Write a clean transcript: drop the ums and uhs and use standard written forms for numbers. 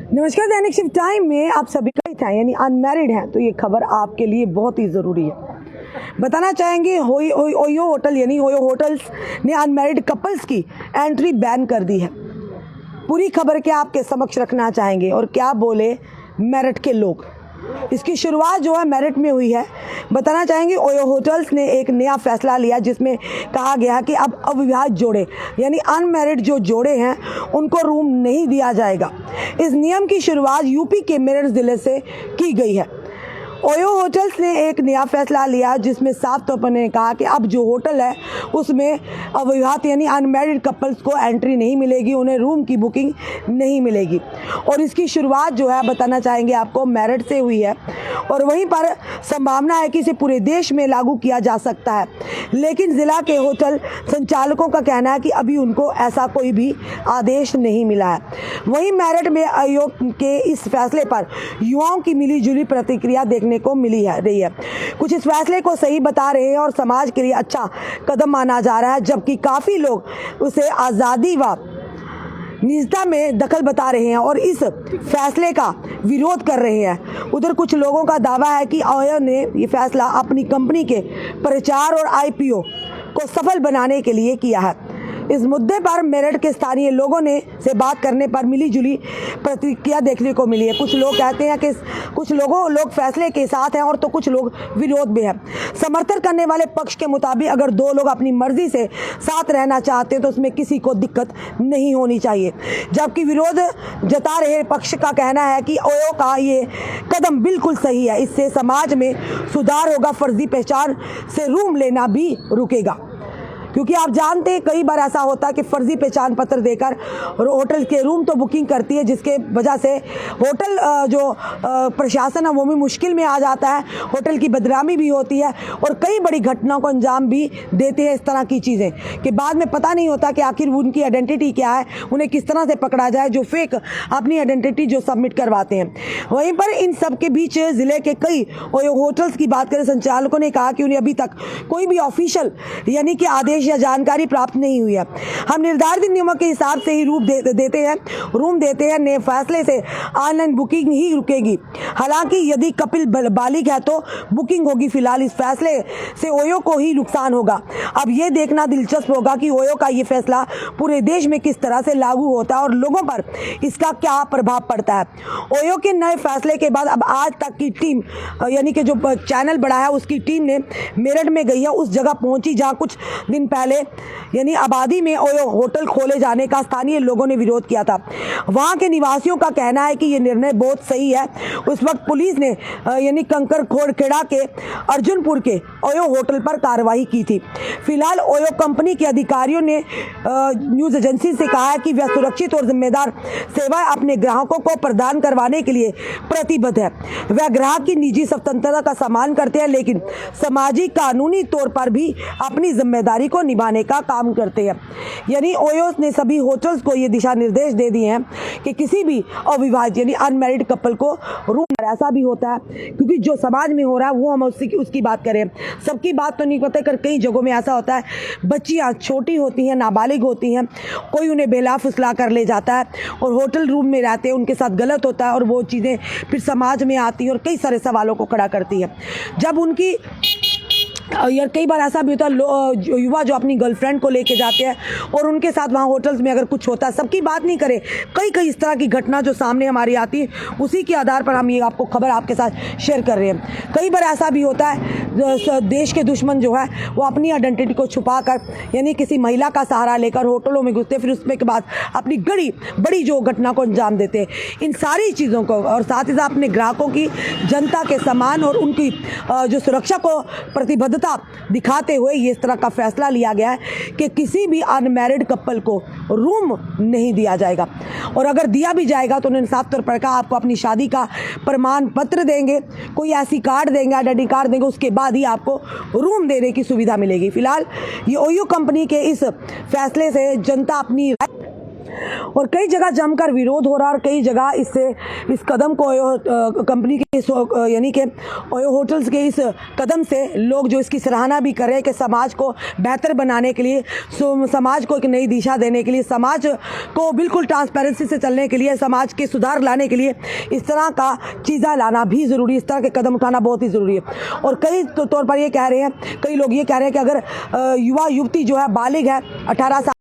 नमस्कार, दैनिक shift time में आप सभी का था यानी अनमैरिड हैं तो ये खबर आपके लिए बहुत ही ज़रूरी है। बताना चाहेंगे ओयो होटल यानी ओयो होटल्स ने अनमैरिड कपल्स की एंट्री बैन कर दी है। पूरी खबर क्या आपके समक्ष रखना चाहेंगे और क्या बोले मेरठ के लोग। इसकी शुरुआत जो है मेरठ में हुई है। बताना चाहेंगे ओयो होटल्स ने एक नया फैसला लिया जिसमें कहा गया कि अब अविवाहित जोड़े यानी अनमैरिड जो जोड़े हैं उनको रूम नहीं दिया जाएगा। इस नियम की शुरुआत यूपी के मेरठ ज़िले से की गई है। ओयो होटल्स ने एक नया फैसला लिया जिसमें साफ तौर पर ने कहा कि अब जो होटल है उसमें अविवाहित यानी अनमैरिड कपल्स को एंट्री नहीं मिलेगी, उन्हें रूम की बुकिंग नहीं मिलेगी। और इसकी शुरुआत जो है बताना चाहेंगे आपको मेरठ से हुई है और वहीं पर संभावना है कि इसे पूरे देश में लागू किया जा सकता है। लेकिन ज़िला के होटल संचालकों का कहना है कि अभी उनको ऐसा कोई भी आदेश नहीं मिला है। वहीं मेरठ में आयोग के इस फैसले पर युवाओं की मिलीजुली प्रतिक्रिया देखने को रही है। कुछ इस फैसले को सही बता रहे हैं और समाज के लिए अच्छा कदम माना जा रहा है, जबकि काफ़ी लोग उसे आज़ादी व निजता में दखल बता रहे हैं और इस फैसले का विरोध कर रहे हैं। उधर कुछ लोगों का दावा है कि ओयो ने ये फैसला अपनी कंपनी के प्रचार और आईपीओ को सफल बनाने के लिए किया है। इस मुद्दे पर मेरठ के स्थानीय लोगों से बात करने पर मिलीजुली प्रतिक्रिया देखने को मिली है। कुछ लोग कहते हैं कि कुछ लोग फैसले के साथ हैं और तो कुछ लोग विरोध में हैं। समर्थन करने वाले पक्ष के मुताबिक अगर दो लोग अपनी मर्जी से साथ रहना चाहते हैं तो उसमें किसी को दिक्कत नहीं होनी चाहिए, जबकि विरोध जता रहे पक्ष का कहना है कि ओयो का ये कदम बिल्कुल सही है, इससे समाज में सुधार होगा, फर्जी पहचान से रूम लेना भी रुकेगा। क्योंकि आप जानते हैं कई बार ऐसा होता है कि फर्जी पहचान पत्र देकर होटल के रूम तो बुकिंग करती है, जिसके वजह से होटल जो प्रशासन है वो भी मुश्किल में आ जाता है, होटल की बदनामी भी होती है और कई बड़ी घटनाओं को अंजाम भी देते हैं। इस तरह की चीज़ें कि बाद में पता नहीं होता कि आखिर उनकी आइडेंटिटी क्या है, उन्हें किस तरह से पकड़ा जाए जो फेक अपनी आइडेंटिटी जो सबमिट करवाते हैं। वहीं पर इन सब के बीच ज़िले के कई होटल्स की बात करें, संचालकों ने कहा कि उन्हें अभी तक कोई भी ऑफिशियल यानी कि आदेश या जानकारी प्राप्त नहीं हुई है। हम निर्धारित नियमों के हिसाब से ही रूम देते हैं। नए फैसले से ऑनलाइन बुकिंग ही रुकेगी। हालांकि यदि कपिल बालिग है तो बुकिंग होगी। फिलहाल इस फैसले से ओयो को ही नुकसान होगा। अब ये देखना दिलचस्प होगा कि ओयो का ये फैसला पूरे देश में किस तरह से लागू होता है और लोगों पर इसका क्या प्रभाव पड़ता है। ओयो के नए फैसले के बाद अब आज तक की टीम यानी कि जो चैनल बड़ा है उसकी टीम ने मेरठ में गई है, उस जगह पहुंची जहां कुछ दिन पहले यानी आबादी में ओयो होटल खोले जाने का स्थानीय लोगों ने विरोध किया था। वहां के निवासियों का कहना है कि यह निर्णय बहुत सही है। उस वक्त पुलिस ने यानी कंकर खोड़खेड़ा के अर्जुनपुर के ओयो होटल पर कार्रवाई की थी। फिलहाल ओयो कंपनी के अधिकारियों ने न्यूज एजेंसी से कहा है कि वह सुरक्षित और जिम्मेदार सेवाएं अपने ग्राहकों को प्रदान करवाने के लिए प्रतिबद्ध है। वह ग्राहक की निजी स्वतंत्रता का सम्मान करते हैं, लेकिन सामाजिक कानूनी तौर पर भी अपनी जिम्मेदारी को निभाने का काम करते हैं। यानी ओयो ने सभी होटल्स को ये दिशा निर्देश दे दिए हैं कि किसी भी अविवाहित यानी अनमैरिड कपल को रूम, ऐसा भी होता है क्योंकि जो समाज में हो रहा है वो हम उसकी बात करें, सबकी बात तो नहीं पता कर कई जगहों में ऐसा होता है बच्चियां छोटी होती हैं, नाबालिग होती हैं, कोई उन्हें बेला फुसला कर ले जाता है और होटल रूम में रहते हैं, उनके साथ गलत होता है और वो चीज़ें फिर समाज में आती हैं और कई सारे सवालों को खड़ा करती है। जब उनकी यार कई बार ऐसा भी होता है युवा जो अपनी गर्लफ्रेंड को लेके जाते हैं और उनके साथ वहाँ होटल्स में अगर कुछ होता है, सबकी बात नहीं करें, कई इस तरह की घटना जो सामने हमारी आती है उसी के आधार पर हम ये आपको खबर आपके साथ शेयर कर रहे हैं। कई बार ऐसा भी होता है देश के दुश्मन जो है वो अपनी आइडेंटिटी को छुपा कर यानी किसी महिला का सहारा लेकर होटलों में घुसते, फिर उसमें के बाद अपनी बड़ी जो घटना को अंजाम देते हैं। इन सारी चीज़ों को और साथ ही साथ अपने ग्राहकों की, जनता के सम्मान और उनकी जो सुरक्षा को प्रतिबद्धता दिखाते हुए ये इस तरह का फैसला लिया गया है कि किसी भी अनमैरिड कपल को रूम नहीं दिया जाएगा और अगर दिया भी जाएगा तो उन्होंने साफ तौर पर कहा आपको अपनी शादी का प्रमाण पत्र देंगे, कोई ऐसी कार्ड देंगे, आइडेंटिटी कार्ड देंगे, उसके बाद ही आपको रूम देने की सुविधा मिलेगी। फिलहाल ये ओयो कंपनी के इस फैसले से जनता अपनी और कई जगह जमकर विरोध हो रहा है और कई जगह इस कदम को कंपनी के यानी कि ओयो होटल्स के इस कदम से लोग जो इसकी सराहना भी कर रहे हैं कि समाज को बेहतर बनाने के लिए, समाज को एक नई दिशा देने के लिए, समाज को बिल्कुल ट्रांसपेरेंसी से चलने के लिए, समाज के सुधार लाने के लिए इस तरह का चीज़ें लाना भी ज़रूरी है, इस तरह के कदम उठाना बहुत ही ज़रूरी है। और कई तौर पर ये कह रहे हैं, कई लोग ये कह रहे हैं कि अगर युवा युवती जो है बालिग है 18 साल